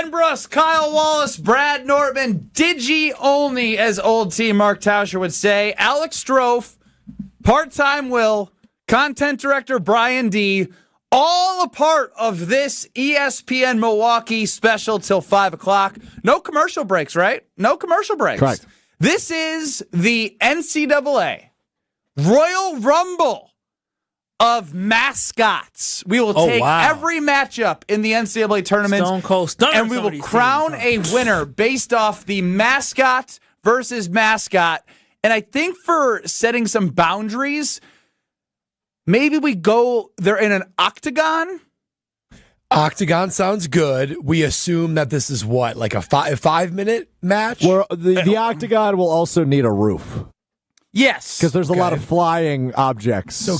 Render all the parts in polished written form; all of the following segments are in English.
Ben Brust, Kyle Wallace, Brad Nortman, Digi only, as old team Mark Tauscher would say. Alex Strofe, part-time Will, content director Brian D., all a part of this ESPN Milwaukee special till 5 o'clock. No commercial breaks, right? No commercial breaks. Correct. This is the NCAA Royal Rumble of mascots. We will take every matchup in the NCAA tournament, Stone Cold Stunner, and we will crown a winner based off the mascot versus mascot. And I think for setting some boundaries, maybe we go there in an octagon. Octagon sounds good. We assume that this is what, like a 5-minute match? Well, the octagon will also need a roof. Yes. Because there's a lot of flying objects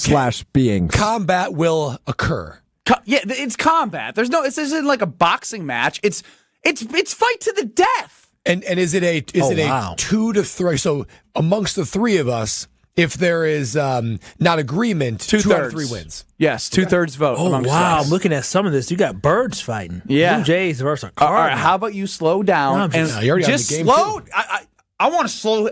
/ beings. Combat will occur. It's combat. This isn't like a boxing match. It's fight to the death. And is it a 2 to 3? So amongst the three of us, if there is not agreement, 2 out of 3 wins. Yes, 2/3 vote. Oh, amongst wow. us. I'm looking at some of this. You got birds fighting. Yeah. Blue Jays versus Cardinals. All right, how about you slow down No, and you already just have the game slow. too. I want to slow,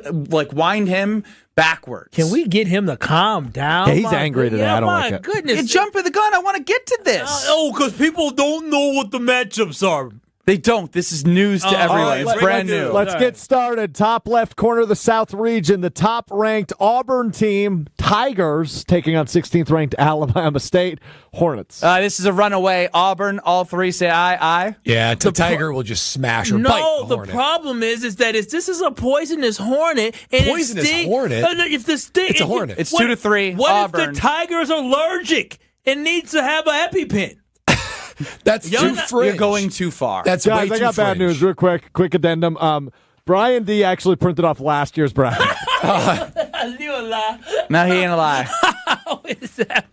wind him backwards. Can we get him to calm down? Yeah, he's angry today. I don't like it. Goodness. You jumping the gun. I want to get to this. Because people don't know what the matchups are. They don't. This is news to everyone. right, It's brand new. Let's get started. Top left corner of the South region, the top-ranked Auburn team, Tigers, taking on 16th-ranked Alabama State Hornets. This is a runaway. Auburn, all three say aye. Yeah, the Tiger will just smash or bite the Hornet. Problem is that this is a poisonous hornet. And Poisonous hornet? It's a hornet. It's 2 to 3. What Auburn. if the Tiger's allergic and needs to have an EpiPen? That's too fringe. You're going too far. That's Guys, way I too got bad fringe. news real quick addendum. Brian D. actually printed off last year's bracket. You a lie. No, he ain't a lie. How is that?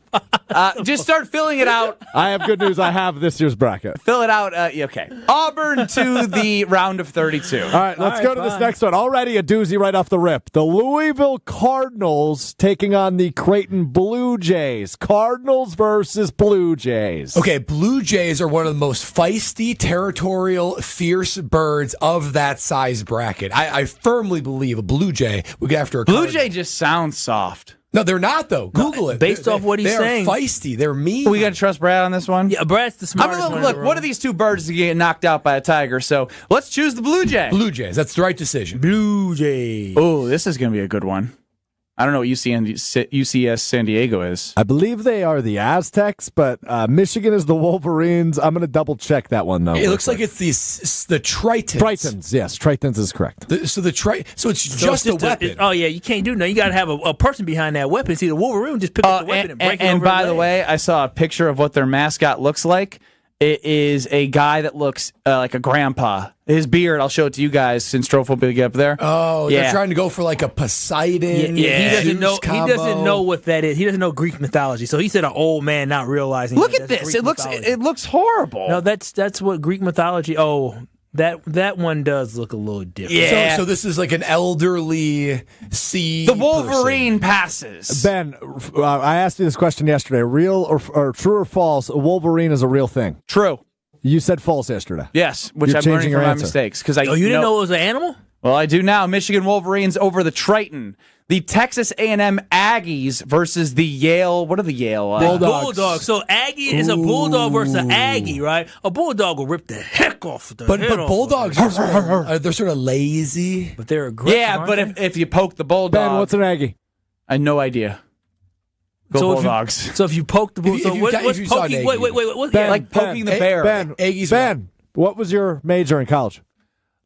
Just start filling it out. I have good news. I have this year's bracket. Fill it out. Okay. Auburn to the round of 32. All right, let's go to this next one. Already a doozy right off the rip. The Louisville Cardinals taking on the Creighton Blue Jays. Cardinals versus Blue Jays. Okay, Blue Jays are one of the most feisty, territorial, fierce birds of that size bracket. I firmly believe a Blue Jay would get after a Blue Cardinal. Jay just sounds soft. No, they're not, though. Google it. Based off what he's saying. They're feisty. They're mean. We got to trust Brad on this one? Yeah, Brad's the smartest one in the Look, room. one of these two birds is get knocked out by a tiger, so let's choose the Blue Jay. Blue Jays. That's the right decision. Blue Jays. Oh, this is going to be a good one. I don't know what UCS San Diego is. I believe they are the Aztecs, but Michigan is the Wolverines. I'm going to double check that one, though. It looks like it's the Tritons. Tritons, yes. Tritons is correct. So it's just a weapon. You can't do nothing. You got to have a person behind that weapon. See, the Wolverine just pick up the weapon and break it over And by his the leg. way, I saw a picture of what their mascot looks like. It is a guy that looks like a grandpa. His beard, I'll show it to you guys since Strofe will be up there. Oh, they're trying to go for like a Poseidon. He doesn't know. Combo. He doesn't know what that is. He doesn't know Greek mythology. So he said an old man not realizing. Look that at that's this. Greek It looks mythology. it looks horrible. No, that's what Greek mythology. Oh, that one does look a little different. Yeah. So this is like an elderly sea. The Wolverine passes. Ben, I asked you this question yesterday. Real or true or false, a Wolverine is a real thing? True. You said false yesterday. Yes, which You're I'm learning changing from your my answer. mistakes. Oh, you didn't know it was an animal? Well, I do now. Michigan Wolverines over the Triton. The Texas A&M Aggies versus the Yale. What are the Yale? Bulldog. So Aggie is a bulldog versus an Aggie, right? A bulldog will rip the heck off the But head off bulldogs are they're sort of lazy. But they're aggressive. Yeah, but if you poke the bulldog, Ben, what's an Aggie? I have no idea. Go Bulldogs. So if you poke the bulldog, what's saw an poking? Aggie. Wait. What? Ben, like poking the bear. Ben, what was your major in college?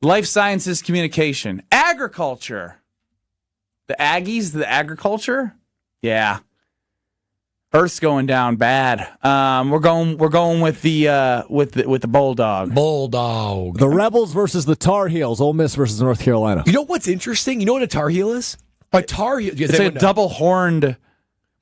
Life sciences communication. Agriculture. The Aggies, the agriculture? Yeah. Earth's going down bad. We're going with the Bulldog. Bulldog. The Rebels versus the Tar Heels. Ole Miss versus North Carolina. You know what's interesting? You know what a Tar Heel is? A Tar Heel. It's like a double horned.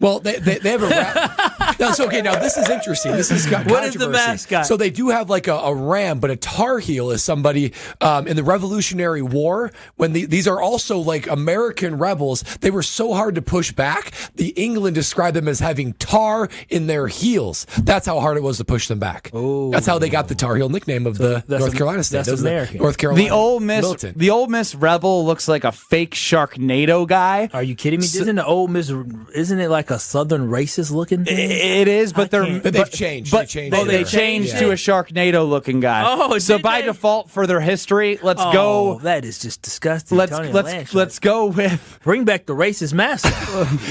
Well, they have a no, so, okay, now this is interesting. This is got What is the controversy. mascot? So they do have like a ram, but a Tar Heel is somebody in the Revolutionary War, when these are also like American rebels. They were so hard to push back. The England described them as having tar in their heels. That's how hard it was to push them back. Oh. That's how they got the Tar Heel nickname of the North Carolina state. That's That was American. North Carolina. The Ole Miss Rebel looks like a fake Sharknado guy. Are you kidding me? Isn't it like a Southern racist looking thing? It is, but they've changed. But They changed yeah. to a Sharknado looking guy. Oh, so did by they? default for their history, let's go. That is just disgusting. Let's go with bring back the racist mascot.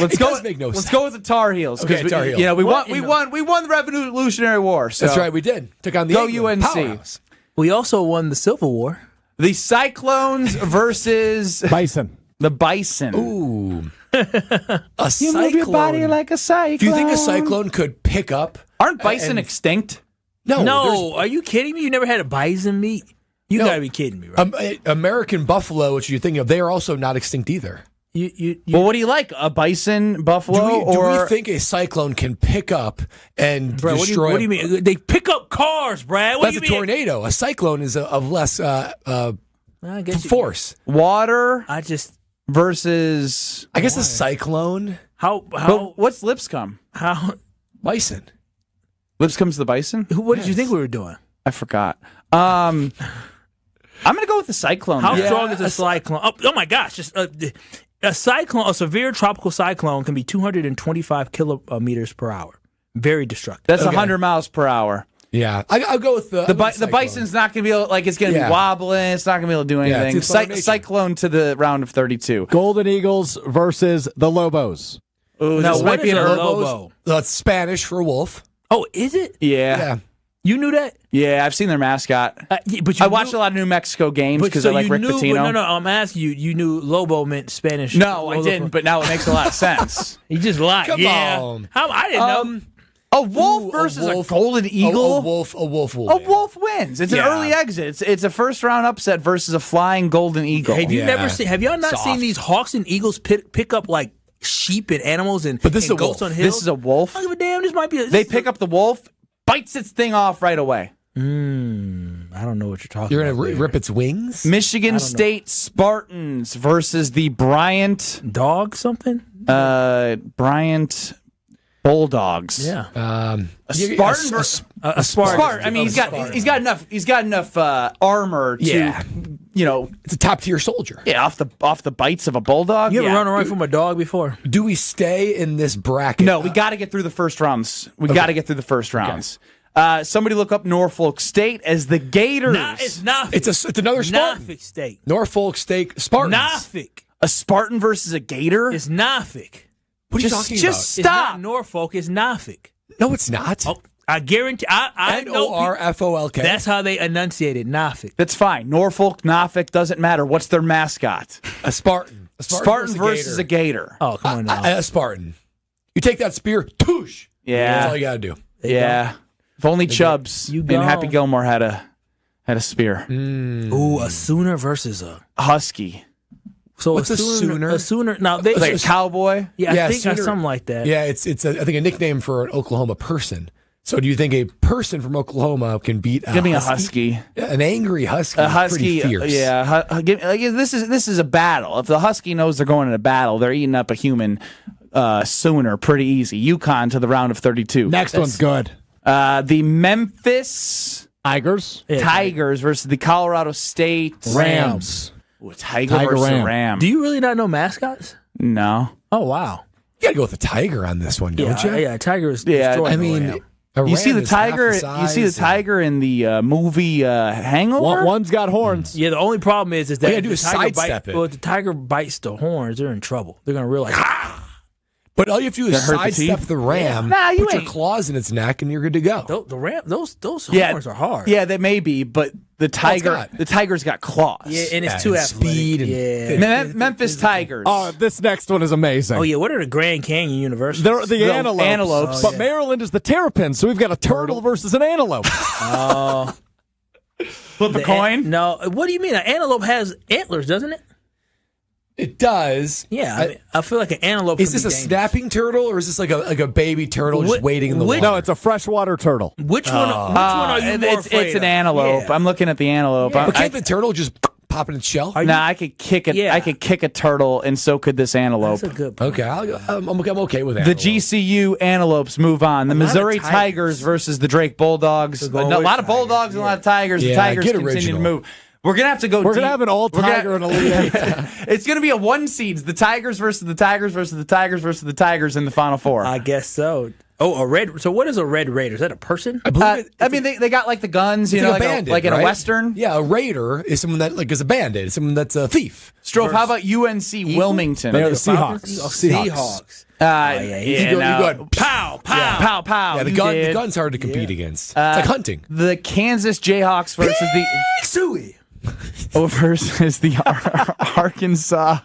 let's It go. does make no let's sense. go with the Tar Heels Okay, Tar Heels. You know, we What won the Revolutionary War. So That's right, we did. Took on the Go England UNC. powerhouse. We also won the Civil War. The Cyclones versus Bison. the Bison. Ooh. A You move your body cyclone. like a cyclone. Do you think a cyclone could pick up? Aren't bison and- extinct? No, are you kidding me? You never had a bison meat? You No. gotta be kidding me, right? American buffalo, which you're thinking of, they are also not extinct either. You Well, what do you like? A bison, buffalo, Do or we think a cyclone can pick up and Brad, destroy? what do you mean? They pick up cars, Brad. What That's do a you mean? tornado. A cyclone is of less I guess force. water I just versus? I guess a cyclone. But what's Lipscomb? how Bison. Lipscomb's the bison? what did you think we were doing? I forgot. I'm gonna go with the cyclone. How there. strong is a cyclone? Oh my gosh! Just a cyclone, a severe tropical cyclone, can be 225 kilometers per hour. Very destructive. That's 100 miles per hour. Yeah, I'll go with the The bison's not going to be able, like, it's going to Yeah. be wobbling. It's not going to be able to do Yeah, anything. it's formation. Cyclone to the round of 32. Golden Eagles versus the Lobos. Ooh, Now, this what might be is an a Lobo. Lobo? That's Spanish for wolf. Oh, is it? Yeah. You knew that? Yeah, I've seen their mascot. Yeah, but you I watched knew, a lot of New Mexico games but because so I like you Rick knew, Pitino. but no, I'm asking you. You knew Lobo meant Spanish. No, I didn't, but now it makes a lot of sense. You just lied. Come yeah. on. How I didn't know. A wolf versus a golden eagle? A wolf will A win. wolf wins. It's an Yeah. early exit. It's a first round upset versus a flying golden eagle. Have you Yeah. never seen? Have y'all not Soft. seen these hawks and eagles pick up like sheep and animals and, But this is and a goats wolf. on hills? This is a wolf. I don't give a damn. This might be. They pick up the wolf, bites its thing off right away. I don't know what you're talking You're about. gonna rip its wings. Michigan State Spartans versus the Bryant Dog something? Bryant Bulldogs. Yeah. A Spartan. A Spartan. Spartan. I mean, he's got enough armor to Yeah. It's a top tier soldier. off the bites of a bulldog. You ever Yeah. run away from a dog before? Do we stay in this bracket? No, we got to get through the first rounds. We got to get through the first rounds. Somebody look up Norfolk State as the Gators. It's Norfolk. It's another Spartan. Norfolk State. Norfolk State Spartans. Norfolk. A Spartan versus a Gator. It's Norfolk. What are you Just- talking just It's Stop. not Norfolk. It's Norfolk. about? No, it's not. Oh, I guarantee. I know. Norfolk. That's how they enunciate it. Norfolk. That's fine. Norfolk doesn't matter. What's their mascot? A Spartan. Spartan versus a Gator. Oh, come on now. A Spartan. You take that spear, toosh. Yeah. That's all you got to do. Yeah. If only Chubbs You and go. Happy Gilmore had a spear. Ooh, a Sooner versus a. Husky. So What's a Sooner? A Sooner. Now they. Like a cowboy. yeah, I Yeah, think Sooner- something like that. Yeah, it's I think a nickname for an Oklahoma person. So do you think a person from Oklahoma can beat Give me a husky. An angry husky. A husky, Pretty fierce. this is a battle. If the husky knows they're going in a battle, they're eating up a human sooner pretty easy. Yukon to the round of 32. Next one's good. The Memphis Tigers. Yeah, Tigers versus the Colorado State Rams. Ooh, Tiger Tiger versus Ram. a Ram. Do you really not know mascots? No. Oh wow. You got to go with the tiger on this one, don't you? Yeah. Tiger is. Yeah, destroying I the mean, Ram. a You see ram the is half tiger. the You see the size tiger in the movie Hangover. One's got horns. Yeah, the only problem is that All you gotta do the is tiger sidestep it. Well, if the tiger bites the horns, they're in trouble. They're gonna realize. But all you have to do is That hurt the sidestep teeth? the ram, Nah, you put your ain't. claws in its neck, and you're good to go. The ram, those Yeah, horns are hard. Yeah, they may be, but the tiger, got- the tiger's got claws. yeah, and it's Yeah, too and athletic. speed and- yeah. Memphis Tigers. Oh, this next one is amazing. Oh yeah, what are the Grand Canyon Universities? They're the antelopes. antelopes. But Maryland is the terrapins, so we've got a turtle versus an antelope. Flip a The coin. No, what do you mean? An antelope has antlers, doesn't it? It does. Yeah, I feel like an antelope. Is this a snapping turtle or is this like a baby turtle just waiting in the water? No, it's a freshwater turtle. Which one are you more afraid It's an of? antelope. Yeah. I'm looking at the antelope. Yeah. But can't the turtle just pop in its shell? Nah, I could kick it. Yeah. I could kick a turtle, and so could this antelope. That's a good point. Okay, I'm okay with that. The GCU Antelopes move on. The lot of Missouri Tigers. Tigers versus the Drake Bulldogs. So going A with lot of Tigers, Bulldogs and a lot of Tigers. Yeah, the Tigers get continue original. to move. We're going to have to go We're deep. going to have an all-tiger and a lead. It's going to be a one seeds. The Tigers versus the Tigers versus the Tigers versus the Tigers in the Final Four. I guess so. Oh, a red. So what is a red raider? Is that a person? I believe I mean, they got like the guns, you it's know, like like, a bandit, like in right? a Western. Yeah, a raider is someone that is a bandit. It's someone that's a thief. Strofe, how about UNC Wilmington? They're the Seahawks. Seahawks. You go ahead. Pow, pow. Yeah. Pow, pow. Yeah, the you gun. did. The gun's hard to compete against. It's like hunting. The Kansas Jayhawks versus the Suey. versus the Arkansas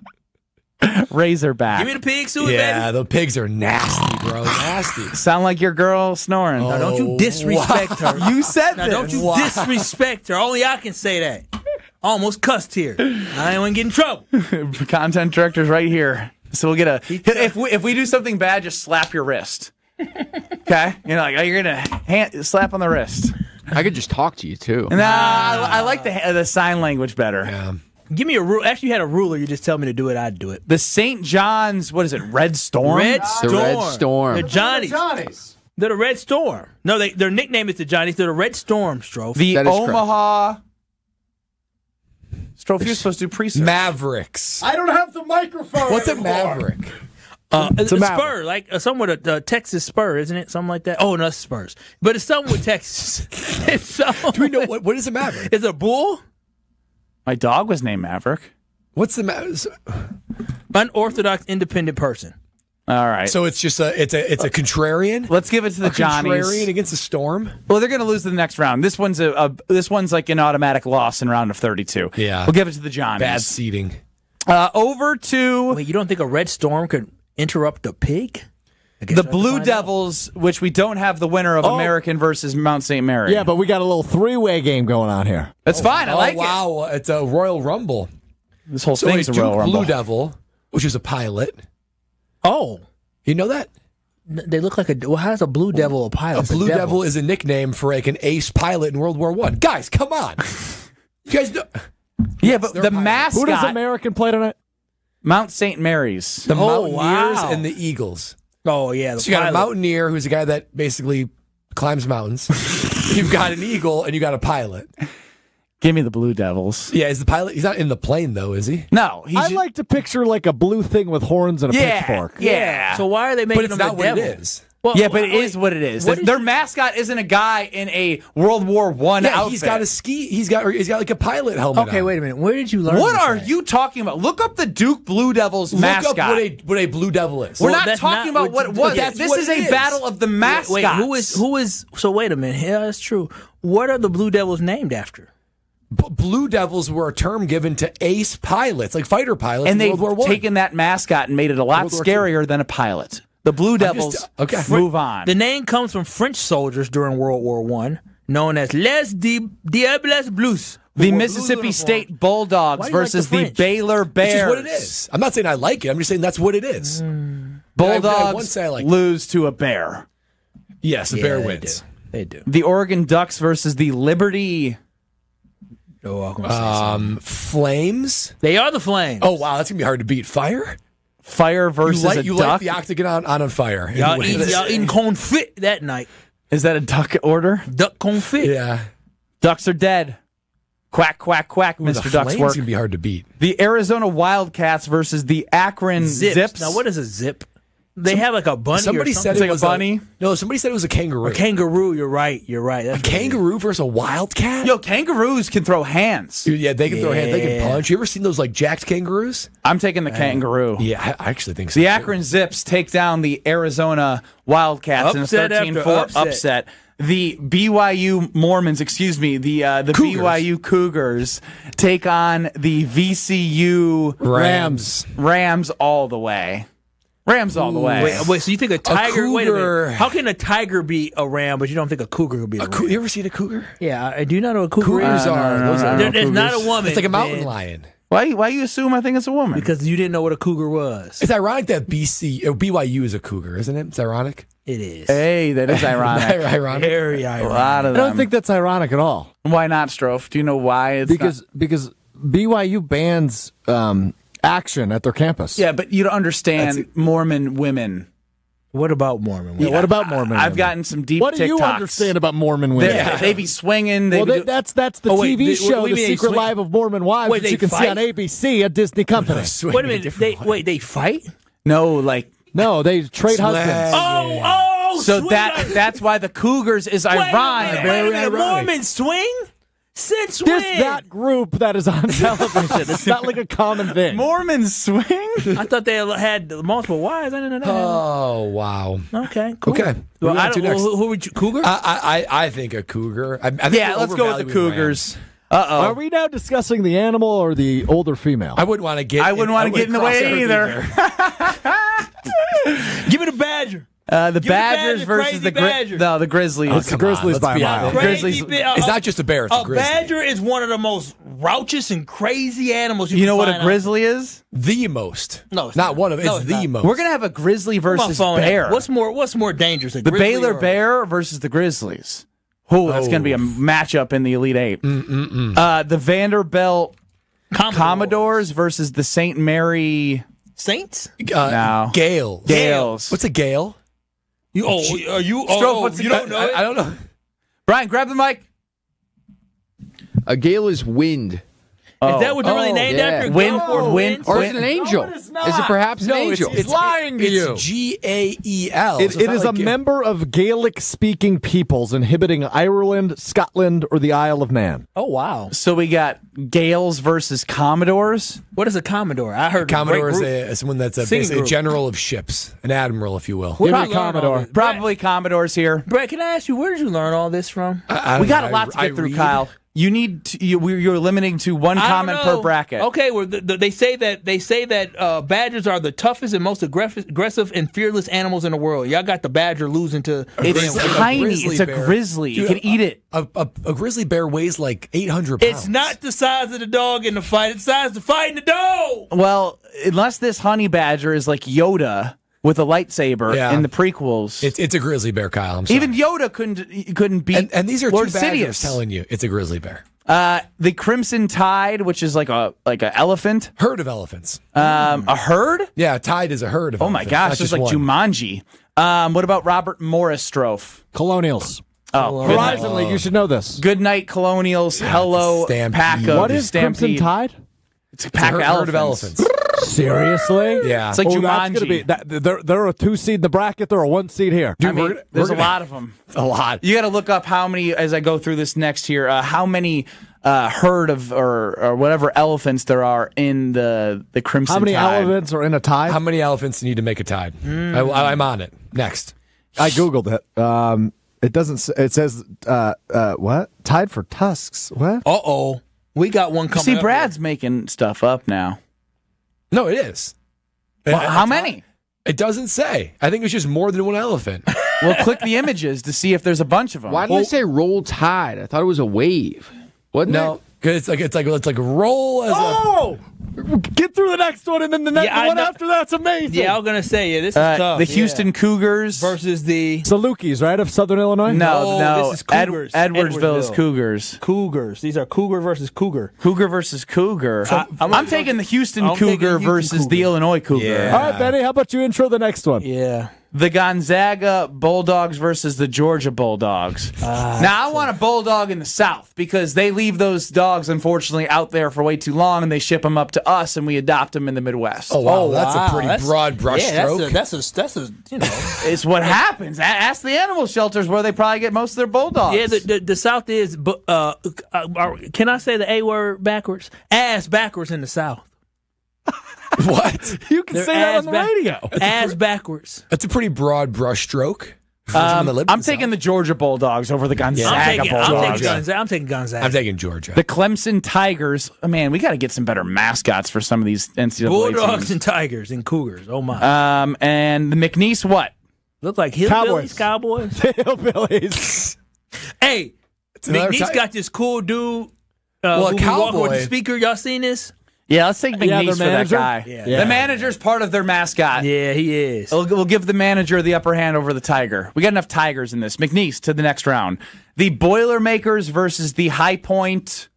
Razorbacks. Give me the pig, Suey, Yeah, baby. the pigs are nasty, bro. Nasty. Sound like your girl snoring. Now, don't you disrespect her. You said Now, this. don't you disrespect her. Only I can say that. Almost cussed here. I ain't want to get in trouble. Content director's right here. So we'll get a. If we do something bad, just slap your wrist. Okay, you're gonna slap on the wrist. I could just talk to you too. Nah, I like the sign language better. Yeah. Give me a rule. After you had a ruler, you just tell me to do it, I'd do it. The St. John's, what is it? Red Storm. Red Storm. The Red Storm. The Johnnies. They're the Red Storm. No, their nickname is the Johnnies. They're the Red Storm, Strofe. The That is Omaha. Strofe, you're supposed to do pre-search. Mavericks. I don't have the microphone. What's a maverick? It's a a Maverick. Spur, like somewhat a Texas Spur, isn't it? Something like that. Oh, no, it's Spurs. But it's something with Texas. It's something. Do we know what is a maverick? It's a bull? My dog was named Maverick. What's the maverick? Unorthodox independent person. All right. So it's just it's a contrarian. Let's give it to the Johnnies. Contrarian against the storm. Well, they're going to lose the next round. This one's this one's like an automatic loss in round of 32. Yeah. We'll give it to the Johnnies. Bad seeding. Over to Wait, you don't think a Red Storm could interrupt a pig? I guess the I have to Blue find out. Devils, which we don't have the winner of American versus Mount St. Mary. Yeah, but we got a little three-way game going on here. that's fine. I like it. Wow, it's a Royal Rumble. This whole So thing's a Royal Rumble. Blue Devil, which is a pilot. Oh. You know that? They look like a. Well, how does a Blue Devil a pilot? A It's Blue Devil is a nickname for like an ace pilot in World War I. Guys, come on. You guys know Yeah, but they're the a pilot. mascot, Who does American play tonight? Mount St. Mary's. the Mountaineers wow. and the Eagles. Oh, yeah. The So you got a pilot. mountaineer who's a guy that basically climbs mountains. You've got an eagle and you got a pilot. Give me the Blue Devils. Yeah, is the pilot? He's not in the plane though, is he? No, he's I like to picture like a blue thing with horns and a pitchfork. Yeah. So why are they making But it's them not the what devil? it is. Well, Yeah, but it wait, is what it is. what is Their it? mascot isn't a guy in a World War I Yeah, outfit. he's got a ski. He's got like a pilot helmet. Okay, on. wait a minute. Where did you learn What this are at? you talking about? Look up the Duke Blue Devils Look mascot. up what a blue devil is. We're Well, not that's talking not about what it what- was. that's This what is it a is. battle of the mascots. Wait, who is? So wait a minute. Yeah, that's true. What are the Blue Devils named after? Blue devils were a term given to ace pilots, like fighter pilots, And in they've World War I. taken that mascot and made it a lot World War II. scarier than a pilot. The Blue Devils okay. move on. The name comes from French soldiers during World War I, known as Les Diables Bleus. The who wore Mississippi blue State uniforms. Bulldogs Why do you like versus the the French? Baylor Which Bears. is what it is. I'm not saying I like it. I'm just saying that's what it is. I won't Bulldogs say I like it. lose to a bear. Yes, the Yeah, bear they wins. do. They do. The Oregon Ducks versus the Liberty. Oh, I'm gonna say something. Flames. They are the Flames. Oh wow, that's gonna be hard to beat. Fire. Fire versus You a light duck. the octagon on fire. Y'all eating confit that night. Is that a duck order? Duck confit. Yeah. Ducks are dead. Quack, quack, quack, The Mr. Flames Ducksworth. gonna be hard to beat. The Arizona Wildcats versus the Akron Zips. Now, what is a zip? They have like a bunny Somebody or said something. it like a was bunny? No, somebody said it was a kangaroo. A kangaroo. You're right. You're right. That's what it is. Kangaroo versus a wildcat. Yo, kangaroos can throw hands. Dude, yeah, they can throw hands. They can Yeah. punch. You ever seen those like jacked kangaroos? I'm taking the kangaroo. Yeah, I actually think so. The too. Akron Zips take down the Arizona Wildcats Upset in a 13-4 after upset. The BYU Mormons, excuse me, the Cougars. BYU Cougars take on the VCU Rams all the way. Rams all the way. Wait, so you think a tiger? Wait a cougar. minute. How can a tiger be a ram, but you don't think a cougar could be a ram? You ever seen a cougar? Yeah, I do not know what a cougar Cougars is. are. Those are There's not a woman. It's like a mountain man. lion. Why you assume I think it's a woman? Because you didn't know what a cougar was. It's ironic that BYU is a cougar, isn't it? It's ironic. It is. Hey, that is ironic. Ironic. Very A ironic. lot of I them. don't think that's ironic at all. Why not, Strofe? Do you know why? It's Because BYU bans action at their campus. yeah, but you don't understand Mormon women. What about Mormon? Yeah, what about Mormon I've women? gotten some deep What do TikToks. you understand about Mormon women? They be swinging. They Well, be do- that's the Oh, wait, TV what show, do you The mean they Secret swing? Life of Mormon Wives, Wait, which they you can see fight? on ABC at Disney Company. Wait a minute. They fight? no, like No, they trade husbands. Oh, so swing. that's why the Cougars is Wait a ironic. minute, wait a minute. ironic. Mormons swing? Since There's when? that group that is on television. It's not like a common thing. Mormons swing. I thought they had multiple wives. I didn't know that. Oh, wow. Okay, cool. Okay. Well, Who I on to don't, next? who would you, cougar? I think a cougar. I think Yeah, we're let's go with the overvaluing Cougars. Are we now discussing the animal or the older female? I wouldn't want to get. I wouldn't want to get in the way either. Give me the badger. The the Badgers Badger, versus crazy the Badger. the Grizzlies. It's the Grizzlies by a mile. Grizzlies- It's not just a bear. It's a grizzly. badger is one of the most raucous and crazy animals you You can know what find a grizzly is? The most. No, it's not not. one of. No, It's it's the not. most. We're gonna have a grizzly out. Put my versus phone bear. out. What's more dangerous? The Baylor Bear versus the Grizzlies. Oh, that's going to be a matchup in the Elite Eight. The Vanderbilt Commodores versus the St. Mary Saints? No. Gale. Gales. What's a gale? Are you? Stroke, what's you the- don't know it? I don't know. Brian, grab the mic. A gale is wind. Is that what they're really named yeah. after? Wind- Gale wind- Or Wait. is it an angel? No, it is not. Is it perhaps an No, angel? it's lying to you. It's GAEL. It is a member of Gaelic-speaking peoples inhibiting Ireland, Scotland, or the Isle of Man. Oh wow! So we got Gales versus Commodores. What is a commodore? I heard Commodore great is group. someone that's Singing basically a group. general of ships, an admiral, if you will. Where Give did me you learn all Commodore. this? Probably Commodores here. Brett, can I ask you where did you learn all this from? We got a lot to get through, Kyle. You need to, you're limiting to one I don't comment per know. bracket. Okay, well, they say that badgers are the toughest and most aggressive and fearless animals in the world. Y'all got the badger losing to. It's Like a tiny. grizzly It's a bear. grizzly. You Dude, can eat it. A grizzly bear weighs like 800 pounds. It's not the size of the dog in the fight. It's the size of the fight in the dog. Well, unless this honey badger is like Yoda with a lightsaber Yeah. in the prequels. It's a grizzly bear, Kyle. I'm sorry. Even Yoda couldn't beat. and these are Lord two badgers Sidious. telling you it's a grizzly bear. The Crimson Tide, which is like a elephant, Herd of elephants. a herd. Yeah, a tide is a herd of Oh my elephants. gosh, not just just like one. Jumanji. What about Robert Morris Strofe? Colonials. Oh, good night. Horizon League, you should know this. Good night, Colonials. Hello, Stampede. pack of What is Crimson Stampede. Tide? It's a pack of herd of elephants. elephants. Seriously? Yeah. It's like Oh, that's gonna be, Jumanji. they're a 2 seed in the bracket. They're a 1 seed here. I mean, there's a gonna- lot of them. a lot. You got to look up how many, as I go through this next here, how many herd of or whatever elephants there are in the Crimson How many Tide. elephants are in a tide? How many elephants need to make a tide? I'm on it. Next. I googled it. It doesn't. It says what? Tied for tusks. What? Uh-oh. We got one coming See, up Brad's making stuff up now. No, it is. Well, how many? It doesn't say. I think it's just more than one elephant. Well, click the images to see if there's a bunch of them. Why did they say roll tide? I thought it was a wave. Wasn't No, it? 'cause it's like roll as a. Oh! Get through the next one, and then the next Yeah, I one know. after that's amazing. Yeah, I was going to say, this is tough. the Houston Cougars versus the Salukis, right, of Southern Illinois? No, this is Cougars. Edwardsville is Edwardsville. Cougars. Cougars. These are cougar versus cougar. Cougar versus Cougar. I'm taking the Houston I'm taking Cougar the Houston versus the Cougar. Illinois Cougar. Yeah. All right, Benny, how about you intro the next one? Yeah. The Gonzaga Bulldogs versus the Georgia Bulldogs. Now, I want a Bulldog in the South because they leave those dogs, unfortunately, out there for way too long, and they ship them up to us, and we adopt them in the Midwest. Oh wow, Oh, that's wow. a pretty That's- broad brush Yeah, stroke. that's a you know. It's what happens. Ask the animal shelters where they probably get most of their Bulldogs. Yeah, the South is, can I say the A word backwards? Ass backwards in the South. What? You can They're say that ass on the back- radio. Ass backwards. That's a pretty broad brush stroke. I'm taking the Georgia Bulldogs over the Gonzaga I'm taking Bulldogs. Gonzaga. I'm taking Gonzaga. I'm taking Georgia. The Clemson Tigers. Oh, man, we got to get some better mascots for some of these NCAA Bulldogs teams. and Tigers and Cougars. Oh my! And the McNeese what? Look like hillbillies, Cowboys. Hillbillies. Hey, another McNeese ti- got this cool dude. Well, a who be walking with cowboy- the speaker. Y'all seen this? Yeah, let's take McNeese for that manager? guy. Yeah. The manager's part of their mascot. Yeah, he is. We'll give the manager the upper hand over the Tiger. We got enough Tigers in this. McNeese to the next round. The Boilermakers versus the High Point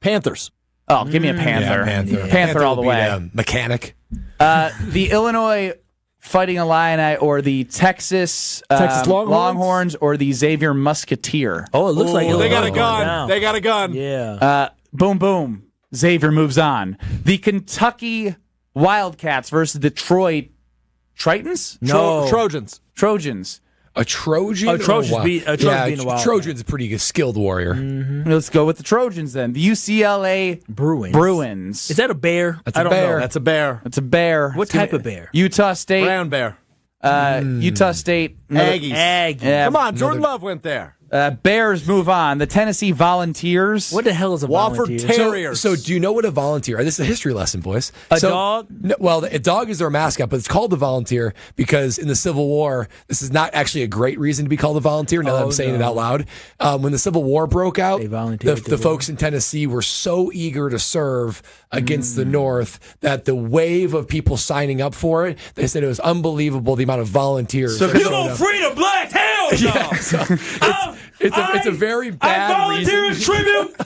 Panthers. Oh, give me a Panther. Panther all the will way. beat, Mechanic. The Illinois Fighting Illini or the Texas Longhorns or the Xavier Musketeer. Oh, it looks like They got a Illinois going gun. down. They got a gun. Yeah. Boom, boom. Xavier moves on. The Kentucky Wildcats versus the Tritons? No. Trojans. Trojans. A Trojan? Oh, Trojans beat the Wildcats. Trojan's a pretty good skilled warrior. Let's go with the Trojans then. The UCLA Bruins. Is that a bear? That's I a don't bear. know. That's a bear. It's a bear. What type of bear? Utah State. Brown bear. Utah State. Aggies. Aggie. Yeah. Come on, Jordan Love went there. Bears move on. The Tennessee Volunteers. What the hell is a Wofford volunteer? Terriers. So do you know what a volunteer? This is a history lesson, boys. A dog? No, well, a dog is their mascot, but it's called the volunteer because in the Civil War, this is not actually a great reason to be called a volunteer. Now that I'm saying it out loud, when the Civil War broke out, They volunteered the folks in Tennessee were so eager to serve against the North that the wave of people signing up for it, they said it was unbelievable the amount of volunteers. that You showed gonna up. free the blacks? Hell no! Yeah, so it's a very bad volunteer reason. as tribute.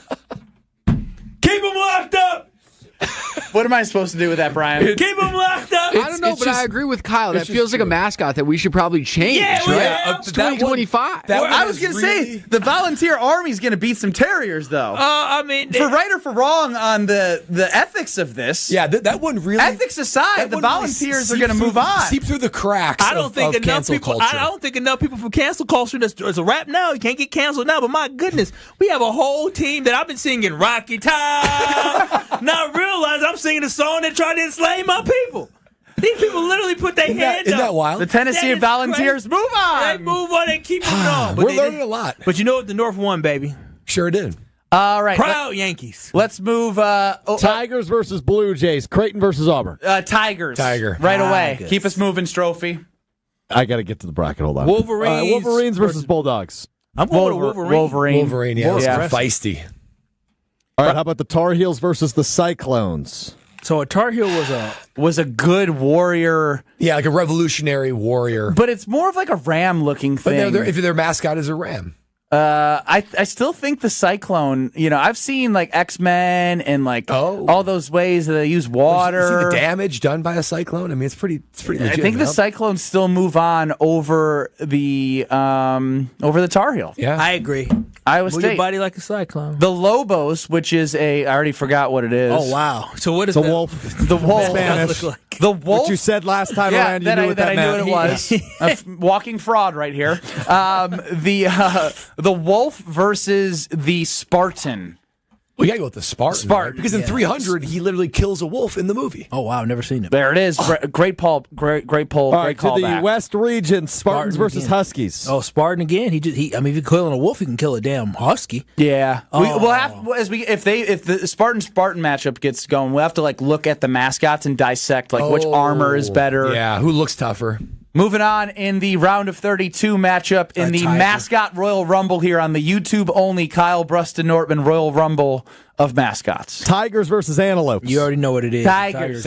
Keep them locked up. What am I supposed to do with that, Brian? Keep them locked up. I don't know, it's but just- I agree with Kyle. That it's feels just like a mascot that we should probably change, Yeah, right? well, yeah. It's That one- 2025. that one I was is going to say, really- the Volunteer Army's going to beat some Terriers, though. I mean, For right or for wrong on the ethics of this. Yeah, that one really. Ethics aside, that the one really volunteers are seep going to through- move on. Seep through the cracks. I don't of think enough cancel people. culture. I don't think enough people from cancel culture. There's a rap now. You can't get canceled now. But my goodness, we have a whole team that I've been singing Rocky Top. Not realize I'm singing a song that tried to enslave my people. These people literally put their hands Isn't up. that wild? The Tennessee That is Volunteers crazy. move They on. move on. They keep moving on. We're they learning did- a lot. But you know what? The North won, baby. Sure did. All right. Proud Yankees. Let's move. Tigers versus Blue Jays. Creighton versus Auburn. Tigers. Tiger. Right away. Tigers. Keep us moving, Strophy. I got to get to the bracket. Hold on. Wolverines. Wolverines versus Bulldogs. I'm going with Wolverine. Wolverine, yeah, Yeah. feisty. All right, how about the Tar Heels versus the Cyclones? So a Tar Heel Was a good warrior, Yeah, like a revolutionary warrior. but it's more of like a ram-looking But thing. if their mascot is a ram. I still think the Cyclone. You know, I've seen like X-Men and like all those ways that they use water. You see the damage done by a cyclone? I mean, it's pretty legit. I think the Cyclones still move on over the Tar Heel. Yeah. I agree. Iowa Move your State. body like a cyclone. The Lobos, which is I already forgot what it is. Oh wow! So what is The that? Wolf. The Wolf. Spanish. Look like? The Wolf. What you said last time Yeah, around, you that knew I what that knew meant. what it was. A walking fraud right here. The Wolf versus the Spartan. We got to go with the Spartan. Spartan, right? Because in 300, he literally kills a wolf in the movie. Oh wow! I've never seen it. There it is. Great poll. Great poll. All Great right, to the callback. West region, Spartans Spartan versus again. Huskies. Oh, Spartan again. I mean, if you're killing a wolf, you can kill a damn husky. Yeah, we'll have if the Spartan matchup gets going, we'll have to like look at the mascots and dissect like which armor is better. Yeah, who looks tougher? Moving on in the round of 32 matchup in the Tiger. Mascot Royal Rumble here on the YouTube only Kyle Brust and Nortman Royal Rumble of mascots. Tigers versus Antelopes. You already know what it is. Tigers.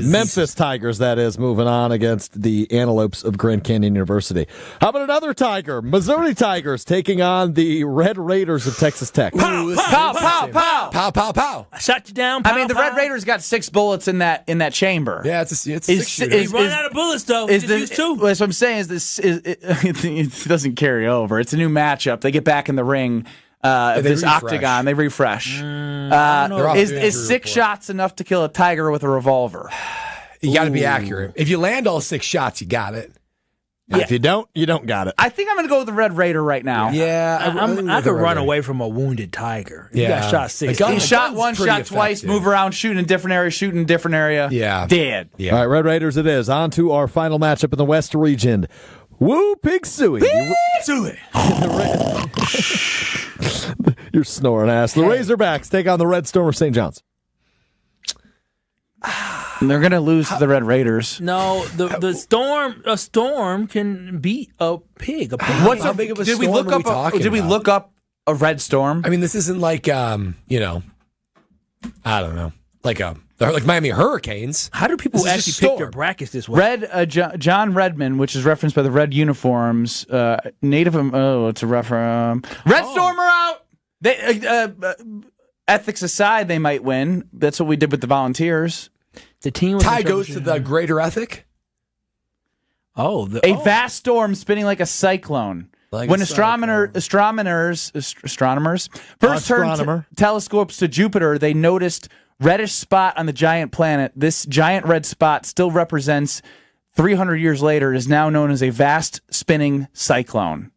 Memphis Tigers, that is, moving on against the Antelopes of Grand Canyon University. How about another Tiger? Missouri Tigers taking on the Red Raiders of Texas Tech. Pow, pow, pow. Pow, pow, pow. I shot you down. I mean, the pow, Red pow. Raiders got 6 bullets in that chamber. Yeah, it's a Is- six-shooter. is- You run out of bullets though. Is Just use two. That's what I'm saying. It doesn't carry over. It's a new matchup. They get back in the ring. This refresh. octagon, they refresh. They're off Is the injury 6 report. shots enough to kill a tiger with a revolver? You got to be accurate. If you land all 6 shots, you got it. If you don't got it. I think I'm going to go with the Red Raider right now. Yeah, I could run away from a wounded tiger. You Yeah. got shot 6 The gun- He times. shot gun's one, pretty shot twice, effective. move around, shoot in a different area, Yeah. Dead. Yeah. All right, Red Raiders it is. On to our final matchup in the West region. Woo Pig Suey. Do it. You're snoring ass. The Razorbacks take on the Red Storm of St. John's. And they're going to lose to the Red Raiders. No, a storm can beat a pig. A pig. How big of a Did we storm look are up? talking Did we about? look up a red storm? I mean, this isn't like, I don't know. they're like Miami Hurricanes. How do people This is actually just pick storm. their brackets this way? John Redmond, which is referenced by the red uniforms, native. It's a reference. Red Storm are out. They ethics aside, they might win. That's what we did with the Volunteers. The team was Tie goes to the greater ethic. a Vast storm spinning like a cyclone. Like when a astronomers first turned telescopes to Jupiter, they noticed reddish spot on the giant planet. This giant red spot still represents 300 years later is now known as a vast spinning cyclone.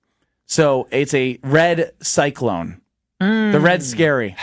So it's a red cyclone. The red's scary.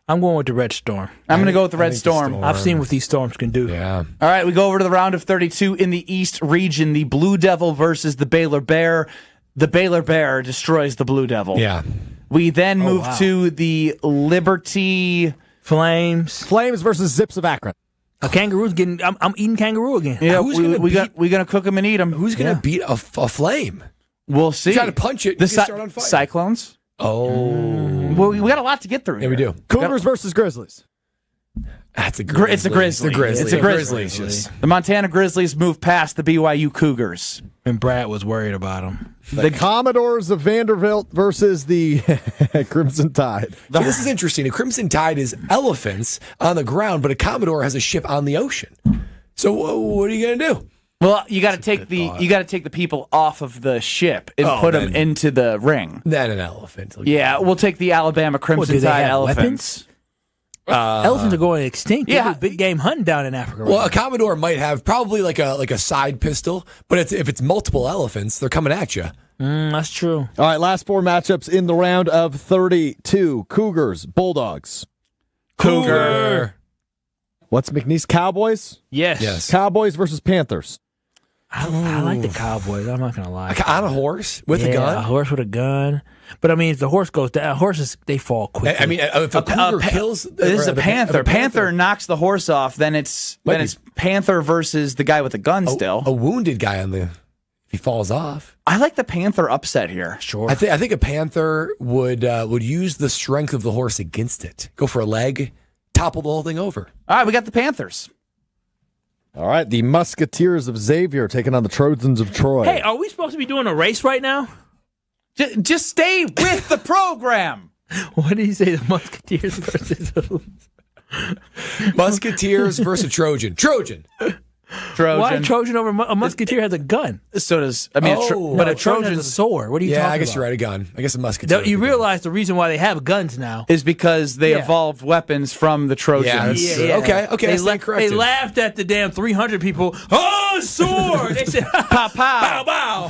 I'm going with the Red Storm. I'm going to go with the red storm. I've seen what these storms can do. Yeah. All right, we go over to the round of 32 in the East region. The Blue Devil versus the Baylor Bear. The Baylor Bear destroys the Blue Devil. Yeah. We then move to the Liberty Flames. Flames versus Zips of Akron. A kangaroo's getting. I'm eating kangaroo again. Yeah, Who's we're gonna cook them and eat them. Who's going to beat a flame? We'll see. Try to punch it. The You can start on fire. Cyclones. Oh. Well, we got a lot to get through. Yeah, we do. Cougars versus Grizzlies. That's a Grizzly. It's a Grizzly. It's a Grizzly. It's a Grizzly. The Montana Grizzlies move past the BYU Cougars. And Brad was worried about him. The Commodores of Vanderbilt versus the Crimson Tide. See, this is interesting. A Crimson Tide is elephants on the ground, but a Commodore has a ship on the ocean. So what are you going to do? Well, you got to take the people off of the ship and put them into the ring. Then an elephant. Yeah, we'll take the Alabama Crimson do they Tide have elephants. Elephants are going extinct. Yeah. They do big game hunting down in Africa. Well, a Commodore might have probably like a side pistol, but if it's multiple elephants, they're coming at you. That's true. All right, last four matchups in the round of 32. Cougars, Bulldogs. Cougar. What's McNeese? Cowboys? Yes. Cowboys versus Panthers. I like the Cowboys. I'm not going to lie. On a horse with a A gun? horse with a gun. But I mean, if the horse goes down, horses, they fall quickly. I mean, if a cougar kills... This is a panther. Panther knocks the horse off. Then it's Panther versus the guy with the gun. Still a wounded guy if he falls off. I like the Panther upset here. Sure. I think a panther would use the strength of the horse against it. Go for a leg, topple the whole thing over. All right, we got the Panthers. All right, the Musketeers of Xavier taking on the Trojans of Troy. Hey, are we supposed to be doing a race right now? Just stay with the program. What did he say? The Musketeers versus Musketeers versus Trojan. Trojan. Why a Trojan over a Musketeer has a gun? So does but a Trojan has a sword. What are you talking about? Yeah, I guess you're right. A gun. I guess a musketeer. You realize the reason why they have guns now is because they evolved weapons from the Trojans. Yeah. Okay. They laughed at the damn 300 people. Oh, sword! They said, Pow, pow. bow, bow.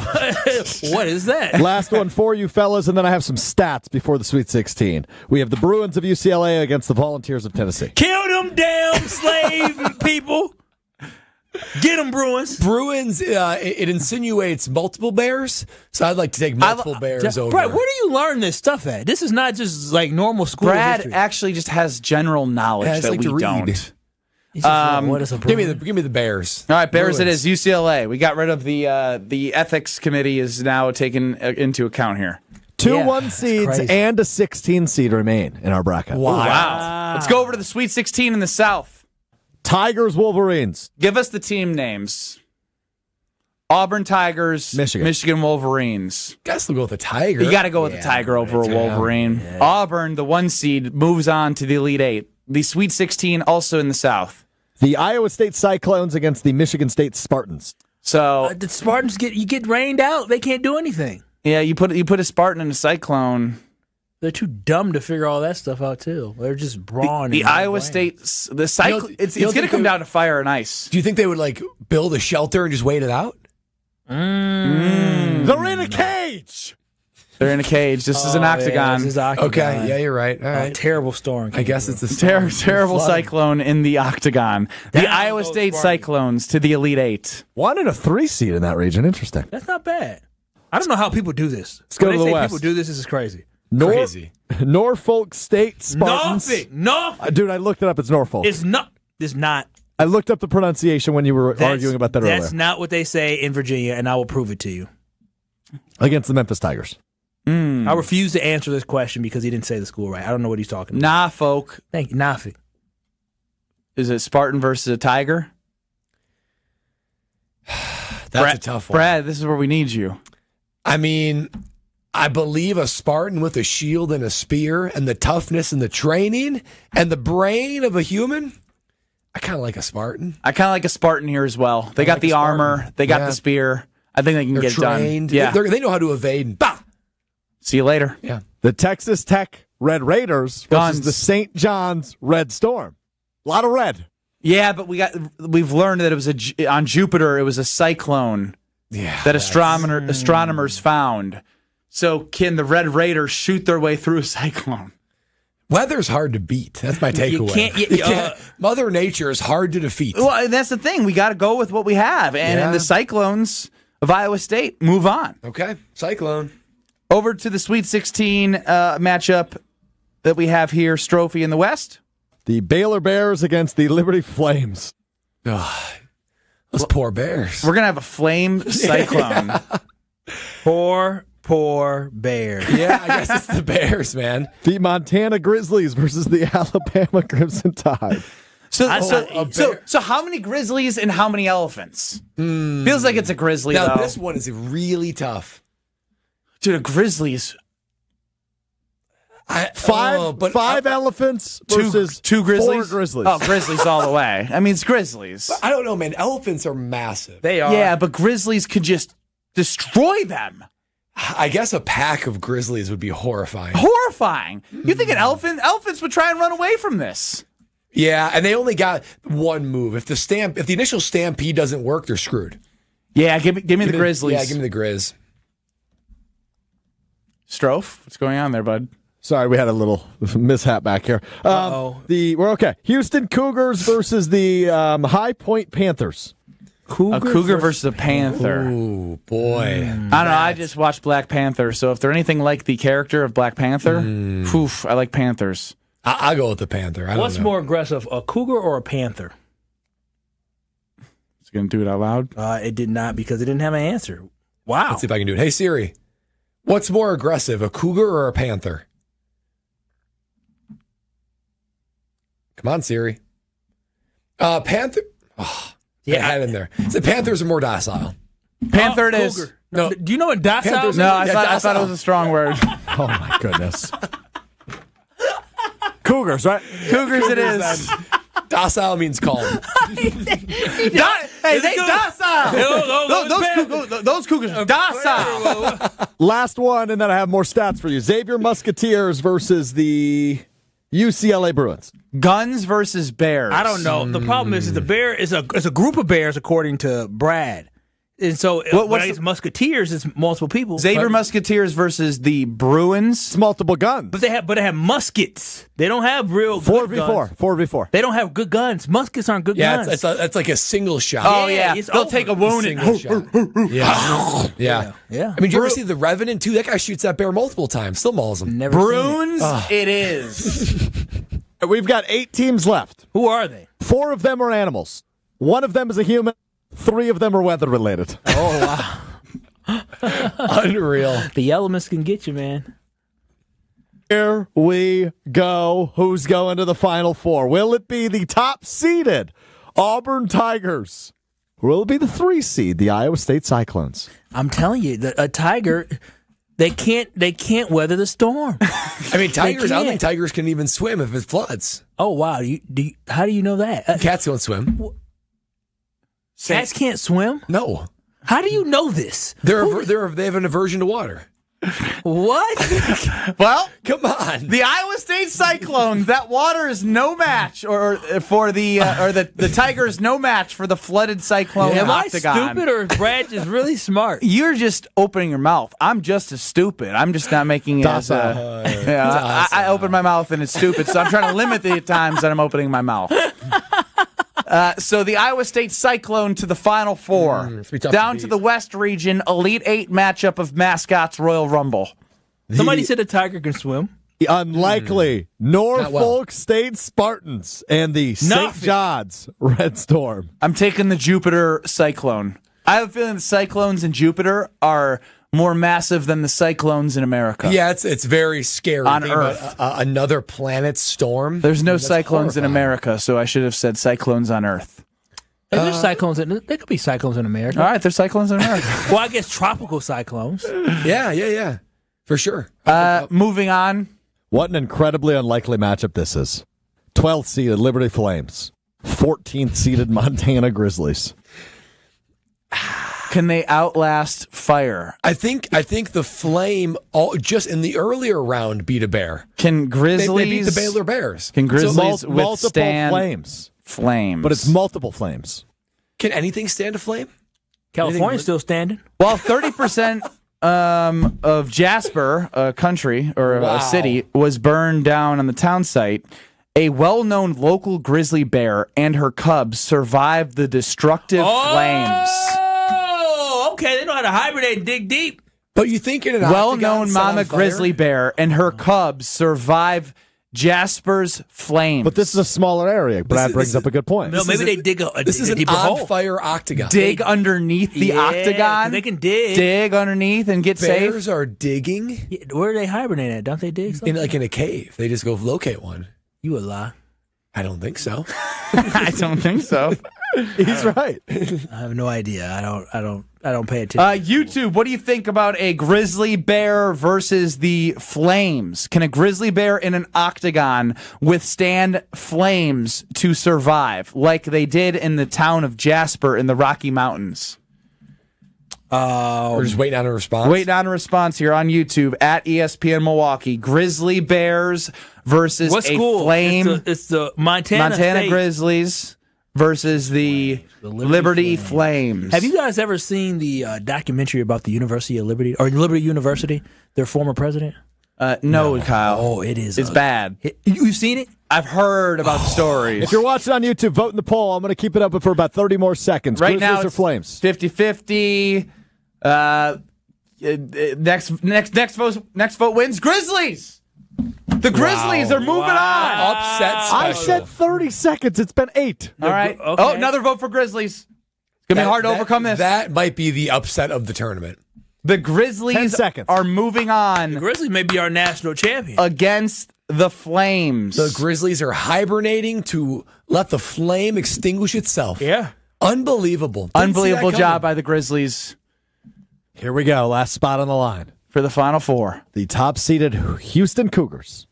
What is that? Last one for you fellas, and then I have some stats before the Sweet 16. We have the Bruins of UCLA against the Volunteers of Tennessee. Kill them damn slave people. Get them, Bruins. Bruins, it insinuates multiple bears, so I'd like to take multiple bears over. Brad, where do you learn this stuff at? This is not just like normal school Brad history. actually just has general knowledge that like to we read. don't. What is a Bruin? Give me the bears. All right, Bears Bruins. it is. UCLA. We got rid of the ethics committee is now taken into account here. Two Yeah, 1 seeds crazy. and a 16 seed remain in our bracket. Wow. Let's go over to the Sweet 16 in the South. Tigers, Wolverines. Give us the team names. Auburn Tigers, Michigan. Wolverines. Guess we'll go with the Tiger. You got to go with the Tiger over a Wolverine. Yeah. Auburn, the 1 seed, moves on to the Elite 8. The Sweet 16 also in the South. The Iowa State Cyclones against the Michigan State Spartans. So the Spartans get rained out. They can't do anything. Yeah, you put a Spartan in a Cyclone. They're too dumb to figure all that stuff out too. They're just brawn. The Iowa State, the Cyclone. It's going to come down to fire and ice. Do you think they would build a shelter and just wait it out? They're in a cage. They're in a cage. This is an octagon. This is octagon. Okay, yeah, you're right. All right. Terrible storm. I guess it's a terrible cyclone in the octagon. The Iowa State Cyclones to the Elite 8. 1 and a 3 seed in that region. Interesting. That's not bad. I don't know how people do this. Let's go to the West. People do this. This is crazy. Crazy. Norfolk State Spartans. Nothing. Dude, I looked it up. It's Norfolk. It's not. It's not. I looked up the pronunciation when you were arguing about that earlier. That's not what they say in Virginia, and I will prove it to you. Against the Memphis Tigers. I refuse to answer this question because he didn't say the school right. I don't know what he's talking about. Nah, folk. Thank you. Nafi. Is it Spartan versus a Tiger? That's a tough one. Brad, this is where we need you. I mean, I believe a Spartan with a shield and a spear and the toughness and the training and the brain of a human. I kind of like a Spartan. I kind of like a Spartan here as well. They got the armor. They got the spear. I think they can get trained. Done. Yeah. They know how to evade. And bah! See you later. Yeah. The Texas Tech Red Raiders versus Guns. the St. John's Red Storm. A lot of red. Yeah, but we've learned that it was on Jupiter. It was a cyclone that astronomers found. So can the Red Raiders shoot their way through a cyclone? Weather's hard to beat. That's my takeaway. You can't. Mother Nature is hard to defeat. Well, that's the thing. We got to go with what we have. And in the Cyclones of Iowa State, move on. Okay, Cyclone. Over to the Sweet 16 matchup that we have here, Strophe in the West. The Baylor Bears against the Liberty Flames. Those poor Bears. We're going to have a flame cyclone. Poor Bears. Yeah, I guess it's the Bears, man. The Montana Grizzlies versus the Alabama Crimson Tide. So how many Grizzlies and how many elephants? Feels like it's a Grizzly, Now, though. this one is really tough. Dude, a Grizzlies. Five elephants versus two Grizzlies? 4 Grizzlies. Oh, Grizzlies all the way. I mean, it's Grizzlies. I don't know, man. Elephants are massive. They are. Yeah, but Grizzlies could just destroy them. I guess a pack of Grizzlies would be horrifying. Horrifying. You think elephants would try and run away from this? Yeah, and they only got one move. If the initial stampede doesn't work, they're screwed. Yeah, give me the Grizzlies. Yeah, give me the Grizz. Strophe, what's going on there, bud? Sorry, we had a little mishap back here. We're okay. Houston Cougars versus the High Point Panthers. A cougar versus a panther. Ooh, boy. I don't know. I just watched Black Panther, so if they're anything like the character of Black Panther, I like panthers. I'll go with the Panther. What's more aggressive, a cougar or a panther? It's going to do it out loud? It did not, because it didn't have an answer. Wow. Let's see if I can do it. Hey, Siri, what's more aggressive, a cougar or a panther? Come on, Siri. Panther. Oh, yeah, I had it in there. So Panthers are more docile. Panther it is. Cougar. No, do you know what docile Panthers- means? No, I thought it was a strong word. Oh, my goodness. Cougars, right? Cougars it is. Docile means calm. Hey, they docile. Those cougars are docile. Last one, and then I have more stats for you. Xavier Musketeers versus the UCLA Bruins. Guns versus bears. I don't know. The problem is the bear is a group of bears, according to Brad. And so when it's Musketeers, it's multiple people. Xavier Musketeers versus the Bruins. It's multiple guns. But they have muskets. They don't have real good 4v4. guns. 4v4. They don't have good guns. Muskets aren't good Yeah, guns. it's like a single shot. Oh, yeah. it's They'll over. take a wound and... Single shot. Yeah. Yeah. I mean, did you ever see The Revenant, too? That guy shoots that bear multiple times. Still mauls him. Never seen Bruins, it is. We've got 8 teams left. it. Who are they? 4 of them are animals. 1 of them is a human. 3 of them are weather related. Oh, wow. Unreal. The elements can get you, man. Here we go. Who's going to the Final Four? Will it be the top seeded Auburn Tigers? Or will it be the 3 seed, the Iowa State Cyclones? I'm telling you, a tiger, they can't weather the storm. I mean, tigers. I don't think tigers can even swim if it floods. Oh, wow. How do you know that? Cats don't swim. Cats can't swim? No, How do you know this? they have an aversion to water. What? Well, Come on. the Iowa State Cyclones, that water is no match for the Tiger is no match for the flooded Cyclone Am I octagon. stupid or is Brad just really smart? You're just opening your mouth. I'm just as stupid. I'm just not making it as I open my mouth and it's stupid, so I'm trying to limit the times that I'm opening my mouth. So the Iowa State Cyclone to the Final Four. Down to the West region, Elite 8 matchup of Mascot's Royal Rumble. Somebody said a tiger can swim. The unlikely Norfolk well. State Spartans and the St. Nothing. John's Red Storm. I'm taking the Jupiter Cyclone. I have a feeling the Cyclones in Jupiter are more massive than the cyclones in America. Yeah, it's very scary. On Think about, Earth. another planet storm. There's no That's cyclones in horrifying. America, so I should have said cyclones on Earth. Hey, there's cyclones. There could be cyclones in America. All right, there's cyclones in America. Well, I guess tropical cyclones. Yeah. For sure. Moving on. What an incredibly unlikely matchup this is. 12th seeded Liberty Flames, 14th seeded Montana Grizzlies. Can they outlast fire? I think the Flame just in the earlier round beat a Bear. Can Grizzlies They beat the Baylor Bears. Can Grizzlies Multiple withstand flames. flames? But it's multiple flames. Can anything stand a flame? California's still standing. Well, 30% of Jasper, a country or a city, was burned down on the town site. A well-known local grizzly bear and her cubs survived the destructive flames. Oh, okay. They know how to hibernate and dig deep. But you think in an Well-known octagon set on mama fire? grizzly bear and her cubs survive Jasper's flames. But this is a smaller area. Brad brings up a good point. No, maybe they dig a This is an deeper hole. on-fire octagon. dig underneath the Yeah, 'cause octagon. they can dig. Dig underneath and get safe. Bears are digging Yeah, where do they hibernate at? Don't they dig something? in a cave. They just go locate one. You a lie. I don't think so. I don't think so. He's right. I have no idea. I don't pay attention. YouTube, what do you think about a grizzly bear versus the flames? Can a grizzly bear in an octagon withstand flames to survive like they did in the town of Jasper in the Rocky Mountains? We're just waiting on a response. Waiting on a response here on YouTube at ESPN Milwaukee. Grizzly bears versus What school? flame. It's the Montana State. Grizzlies versus the Liberty Flames. Have you guys ever seen the documentary about the University of Liberty or Liberty University, their former president? No, Kyle. Oh, it is. It's bad. You've seen it? I've heard about the stories. If you're watching on YouTube, vote in the poll. I'm going to keep it up for about 30 more seconds. Right Grizzlies now, or it's Flames? 50-50. Next vote wins. Grizzlies. The Grizzlies are moving on. Upset special. I said 30 seconds. It's been 8. All right. Okay. Oh, another vote for Grizzlies. It's gonna be hard to overcome this. That might be the upset of the tournament. The 10 Grizzlies seconds. are moving on Grizzlies may be our national champion. against the Flames. The Grizzlies are hibernating to let the flame extinguish itself. Yeah. Unbelievable. Didn't see Unbelievable that job coming. by the Grizzlies Here we go. Last spot on the line. for the Final Four. The top-seeded Houston Cougars.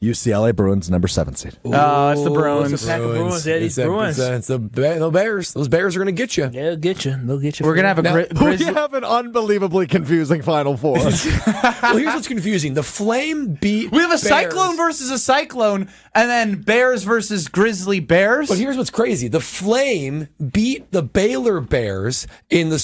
UCLA Bruins, number 7 seed. Oh, it's the Bruins. it's the Bruins. Yeah, these Bruins. It's the Bears. Those Bears are going to get you. Yeah, they'll get you. They'll get you. We're for gonna have a that. We Grizzly. have an unbelievably confusing Final Four. Well, here's what's confusing. The Flame beat We have a Bears. Cyclone versus a Cyclone, and then Bears versus Grizzly Bears. But here's what's crazy. The Flame beat the Baylor Bears in the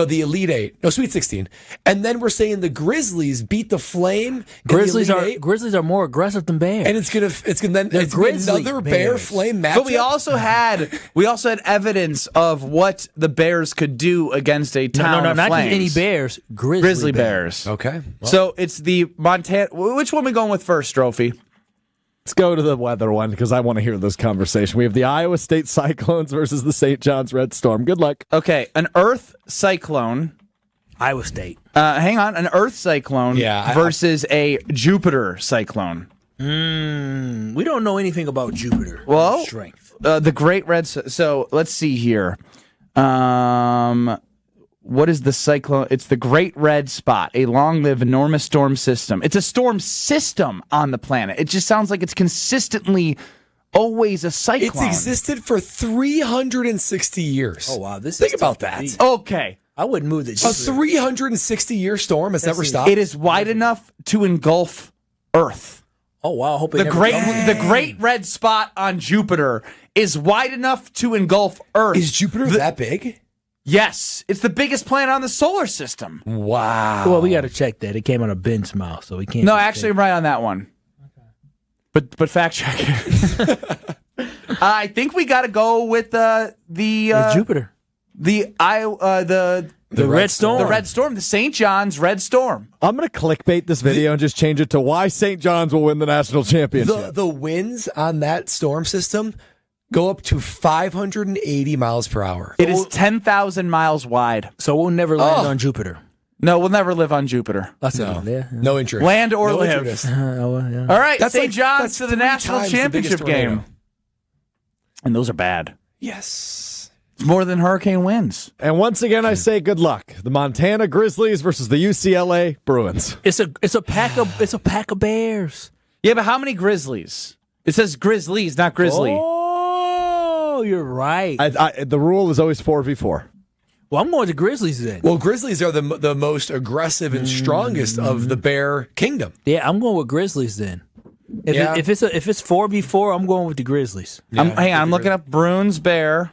the Elite Eight. No, Sweet 16. And then we're saying the Grizzlies beat the Flame in Grizzlies the are Elite Eight. Grizzlies are more aggressive than Bears. And it's gonna They're be Grizzly another Bears. Bear Flame matchup. But we also had evidence of what the Bears could do against a town no, of not flames. just any Bears. Grizzly Bears. Okay. Well, So it's the Montana. Which one are we going with first, Trophy? Let's go to the weather one because I want to hear this conversation. We have the Iowa State Cyclones versus the St. John's Red Storm. Good luck. Okay, an Earth cyclone. Iowa State. Hang on, an Earth cyclone versus a Jupiter cyclone. We don't know anything about Jupiter. Well, Strength. The Great Red. So let's see here. What is the cyclone? It's the Great Red Spot, a long-lived enormous storm system. It's a storm system on the planet. It just sounds like it's consistently always a cyclone. it's existed for 360 years. Oh wow, Think about that. Okay. I wouldn't move the A Jupiter. 360-year storm has never stopped. It is wide enough to engulf Earth. Oh wow, I hope it The never Great Red Spot on Jupiter is wide enough to engulf Earth. Is Jupiter that big? Yes, it's the biggest planet on the solar system. Wow. Well, we got to check that. It came out of Ben's mouth, so we can't. No, just actually, say- I'm right on that one. But fact check it. I think we got to go with It's Jupiter. the Red Storm. the Red Storm, the St. John's Red Storm. I'm going to clickbait this video and just change it to why St. John's will win the national championship. The winds on that storm system go up to 580 miles per hour. It is 10,000 miles wide. So we'll never land on Jupiter. No, we'll never live on Jupiter. That's No interest. Land or No live. interest. All right, That's St. like- John's that's to the 3 national times the championship biggest tornado. game. And those are bad. Yes. It's more than hurricane winds. And once again, I say good luck. The Montana Grizzlies versus the UCLA Bruins. It's a pack of bears. Yeah, but how many Grizzlies? It says Grizzlies, not Grizzly. Oh, you're right. The rule is always 4v4. Well, I'm going to Grizzlies then. Well, Grizzlies are the most aggressive and strongest of the Bear Kingdom. Yeah, I'm going with Grizzlies then. If it's 4v4, I'm going with the Grizzlies. Hang on, I'm looking up Bruins Bear.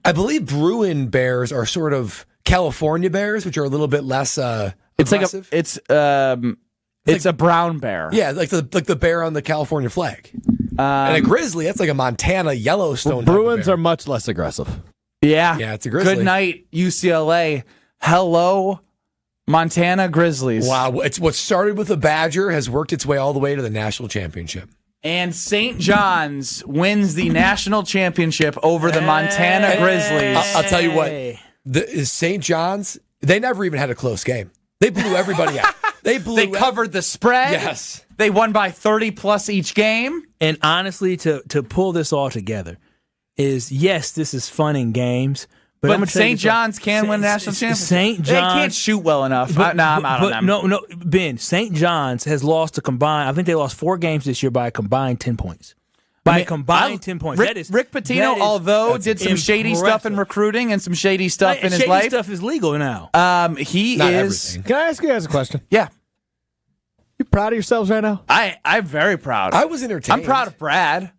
I believe Bruin Bears are sort of California Bears, which are a little bit less It's like aggressive. it's a brown bear. Yeah, like the bear on the California flag. And a grizzly, that's like a Montana Yellowstone. Bruins are much less aggressive. Yeah. Yeah, it's a Grizzly. Good night, UCLA. Hello, Montana Grizzlies. Wow, it's what started with a Badger has worked its way all the way to the national championship. And St. John's wins the national championship over the Montana Grizzlies. I'll tell you what, the St. John's, they never even had a close game. They blew everybody out. They covered the spread. Yes. They won by 30 plus each game. And honestly, to pull this all together is, yes, this is fun and games. But I'm gonna tell you St. something. John's can win the national championship. St. They John's can't shoot well enough. I'm out on them. No, Ben. St. John's has lost a combined. I think they lost 4 games this year by a combined 10 points. By a combined 10 points. Rick Pitino, although did some shady stuff in recruiting and some shady stuff in his life. Shady stuff is legal now. He Not is. everything. Can I ask you guys a question? Yeah, You proud of yourselves right now? I'm very proud. I was entertained. I'm proud of Brad,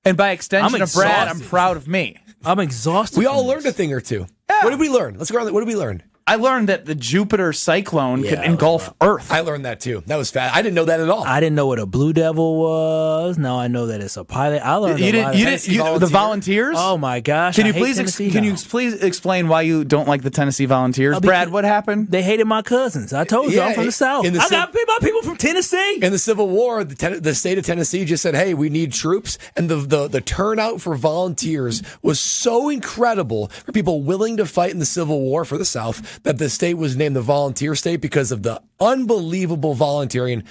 and by extension I'm of Brad, I'm exhausted. proud of me. I'm exhausted. We from all this. learned a thing or two. What did we learn? Let's go on. What did we learn? I learned that the Jupiter cyclone could engulf Earth. I learned that too. That was fast. I didn't know that at all. I didn't know what a Blue Devil was. Now I know that it's a pilot. I learned You a lot. didn't. The Volunteers. Oh my gosh! Can you I hate please? Tennessee Can you now. please explain why you don't like the Tennessee Volunteers, because Brad? What happened? They hated my cousins. I told you, Yeah, I'm from the South. in the I got my people from Tennessee. In the Civil War, the state of Tennessee just said, "Hey, we need troops," and the turnout for volunteers was so incredible for people willing to fight in the Civil War for the South that the state was named the Volunteer State because of the unbelievable volunteering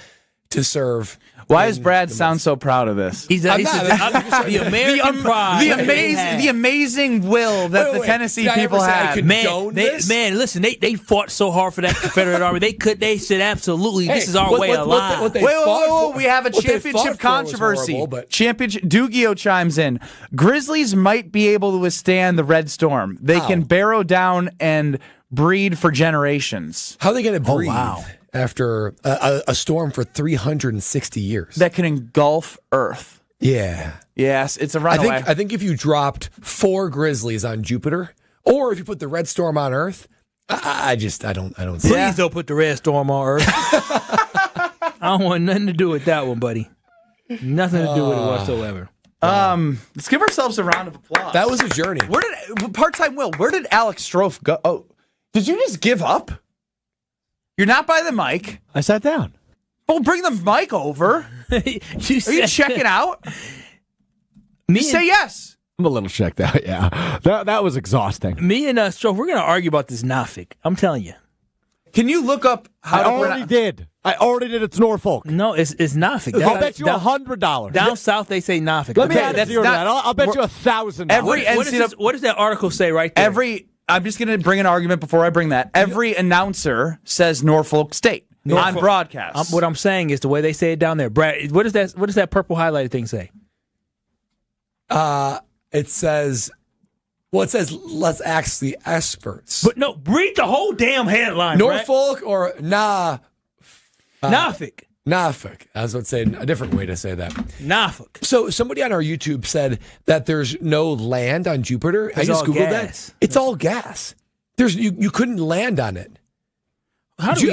to serve. Why does Brad sound so proud of this? He's I'm the not. American pride. The amazing will that the Tennessee Did I people ever say I had. could- condone this? Listen, they fought so hard for that Confederate Army. They said absolutely, this is our way of life. Whoa, we have a championship controversy. Championship. Dugio chimes in. Grizzlies might be able to withstand the Red Storm. They can barrow down and breed for generations. How are they going to breathe wow. after a storm for 360 years? That can engulf Earth. Yeah. Yes, it's a runaway. I think if you dropped 4 Grizzlies on Jupiter, or if you put the Red Storm on Earth, I don't see Please don't put the Red Storm on Earth. I don't want nothing to do with that one, buddy. Nothing to do with it whatsoever. Let's give ourselves a round of applause. That was a journey. Part-time Will, where did Alex Strofe go? Oh, did you just give up? You're not by the mic. I sat down. Well, bring the mic over. Are you checking out? You say yes. I'm a little checked out, yeah. That was exhausting. Me and Strofe, we're going to argue about this Nafik. I'm telling you. Can you look up how I to already did. It's Norfolk. No, it's Nafik. I'll bet you $100. Down south, they say Nafik. Let me Okay, add that's zero to not- that. I'll bet you $1,000. what does that article say right there? I'm just going to bring an argument before I bring that. Every announcer says State on broadcast. What I'm saying is the way they say it down there. Brad, what does that purple highlighted thing say? It says, let's ask the experts. But no, read the whole damn headline. Norfolk or Nafik. Norfolk. I was going to say a different way to say that. Nafik. So somebody on our YouTube said that there's no land on Jupiter. I It's just all Googled gas. that. It's all gas. You couldn't land on it. How is it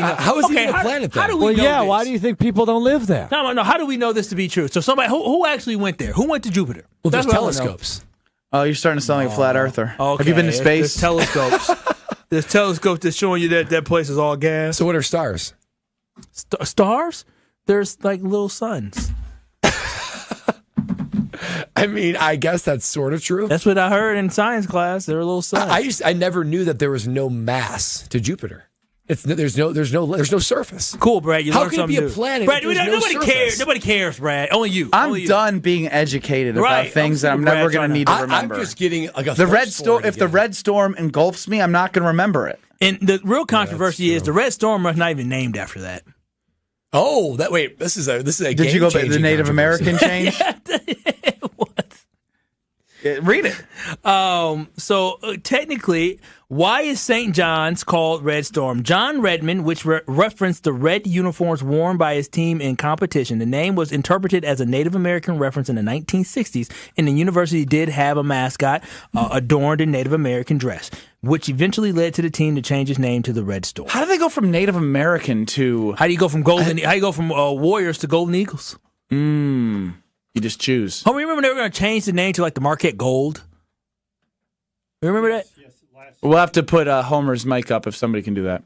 even a planet then? How do we know this? Why do you think people don't live there? No. How do we know this to be true? So somebody who actually went there? Who went to Jupiter? Well, there's That's what I wanna know. telescopes. Oh, you're starting to sound like a flat earther. Okay. Have you been to space? There's telescopes. There's telescopes that's showing you that place is all gas. So what are stars? Stars? There's like little suns. I mean, I guess that's sort of true. That's what I heard in science class. They're a little sus. I never knew that there was no mass to Jupiter. There's no surface. Cool, Brad. You How learned can it something be a new. planet? Brad, if there's no nobody surface? cares. Nobody cares, Brad. Only you. I'm Only you. done being educated about things that I'm never going to need to remember. I'm just getting like a the red thirst storm. for it If the again. red storm engulfs me, I'm not going to remember it. And the real controversy is the Red Storm was not even named after that. Oh, this is a Did you go by the Native American change? Read it. So technically, why is St. John's called Red Storm? John Redmond, which referenced the red uniforms worn by his team in competition. The name was interpreted as a Native American reference in the 1960s, and the university did have a mascot adorned in Native American dress, which eventually led to the team to change its name to the Red Storm. How do they go from Native American to? How do you go from Warriors to Golden Eagles? You just choose. Oh, remember they were going to change the name to like the Marquette Gold? You remember that? We'll have to put Homer's mic up if somebody can do that.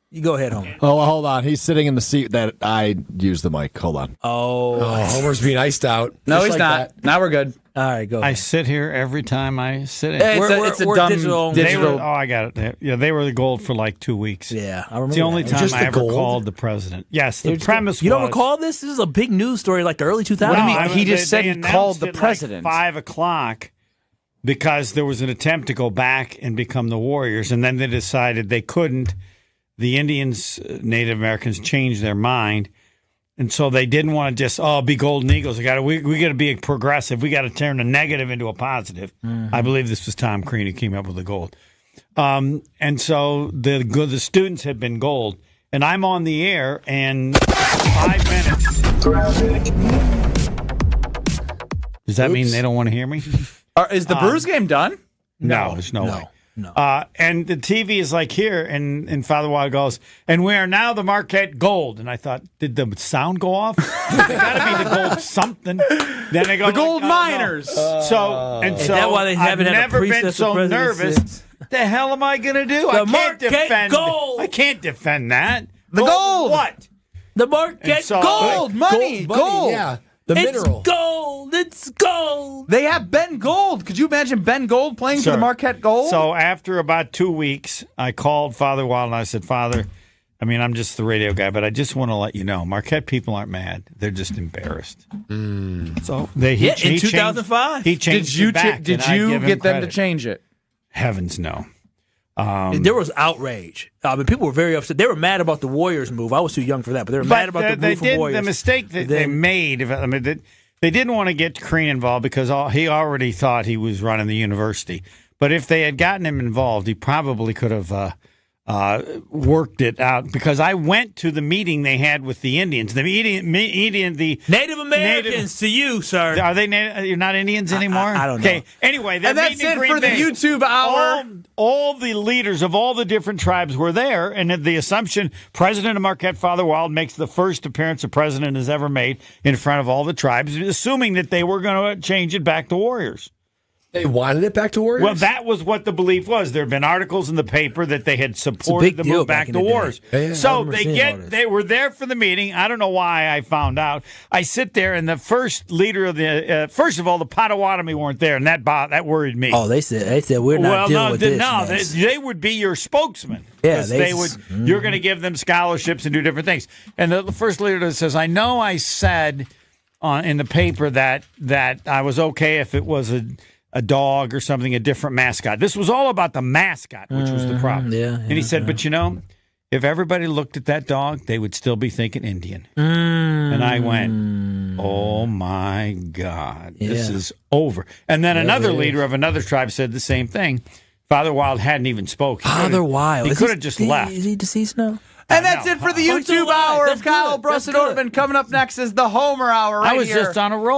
You go ahead, Homer. Oh, hold on. He's sitting in the seat that I used the mic. Hold on. Oh, Homer's being iced out. No, Just he's like not. that. Now we're good. all right, go I ahead. sit here every time I sit in. It's a we're dumb digital. They digital. were, I got it. Yeah, they were the gold for like 2 weeks. Yeah, I remember It's the only that. time Just I the ever gold? called the president. Yes, the You're just- premise You don't was- recall this? This is a big news story like the early 2000s. What do you mean? I He just said he announced called the it president. Like 5 o'clock because there was an attempt to go back and become the Warriors, and then they decided they couldn't. The Indians, Native Americans, changed their mind, and so they didn't want to just be Golden Eagles. We got to be progressive. We got to turn a negative into a positive. Mm-hmm. I believe this was Tom Crean who came up with the gold, and so the students had been gold, and I'm on the air, and 5 minutes. Does that mean they don't want to hear me? Is the Bruce game done? No, there's no way. No. And the TV is like here, and Father Wild goes, and we are now the Marquette Gold. And I thought, did the sound go off? They got to be the gold something. Then they go, The gold no. miners. So Is that why they I've haven't had a never been priestess so of president nervous. since? The hell am I going to do? I can't Marquette defend Gold. I can't defend that. The gold. What? The Marquette And so- Gold money. Gold. Yeah, the It's mineral. gold. It's gold. They have Ben Gold. Could you imagine Ben Gold playing for the Sir. Marquette Gold? So after about 2 weeks, I called Father Wild and I said, Father, I mean, I'm just the radio guy, but I just want to let you know, Marquette people aren't mad. They're just embarrassed. So in 2005. He changed did you it back, did and I you give him get them to credit. change it? Heavens no. There was outrage. I mean, people were very upset. They were mad about the Warriors move. I was too young for that, but they were mad about the move from Warriors. The mistake that they Then- made, they didn't want to get Crean involved because he already thought he was running the university. But if they had gotten him involved, he probably could have worked it out. Because I went to the meeting they had with the Indians. The Native Americans to you, sir. Are they? You're not Indians anymore. I don't know. Okay. Anyway, they're And that's meeting in it Green for the Bay. YouTube hour. All the leaders of all the different tribes were there, and the assumption President of Marquette, Father Wild, makes the first appearance a president has ever made in front of all the tribes, assuming that they were going to change it back to Warriors. They wanted it back to Warriors? Well, that was what the belief was. There had been articles in the paper that they had supported big the deal move back back in to the day. Warriors. Yeah, yeah. I So remember seeing all this. they were there for the meeting. I don't know why I found out. I sit there, and the first leader of the first of all, the Potawatomi weren't there, and that worried me. Oh, they said we're not dealing with this. no, mess. they would be your spokesman. Yeah, 'Cause they they would. You're going to give them scholarships and do different things. And the first leader says, "I know I said in the paper that I was okay if it was a dog or something, a different mascot. This was all about the mascot, which was the problem." And he said, "But you know, if everybody looked at that dog, they would still be thinking Indian." And I went, "Oh my God, this is over." And then another leader of another tribe said the same thing. Father Wild hadn't even spoken. Father Wild. He Is could have just left. Is he deceased now? And that's no. it for the Oh, he's still YouTube alive. hour That's of Kyle, good. Brust, and That's good. Nortman. Coming up next is the Homer Hour right I was here. just on a roll.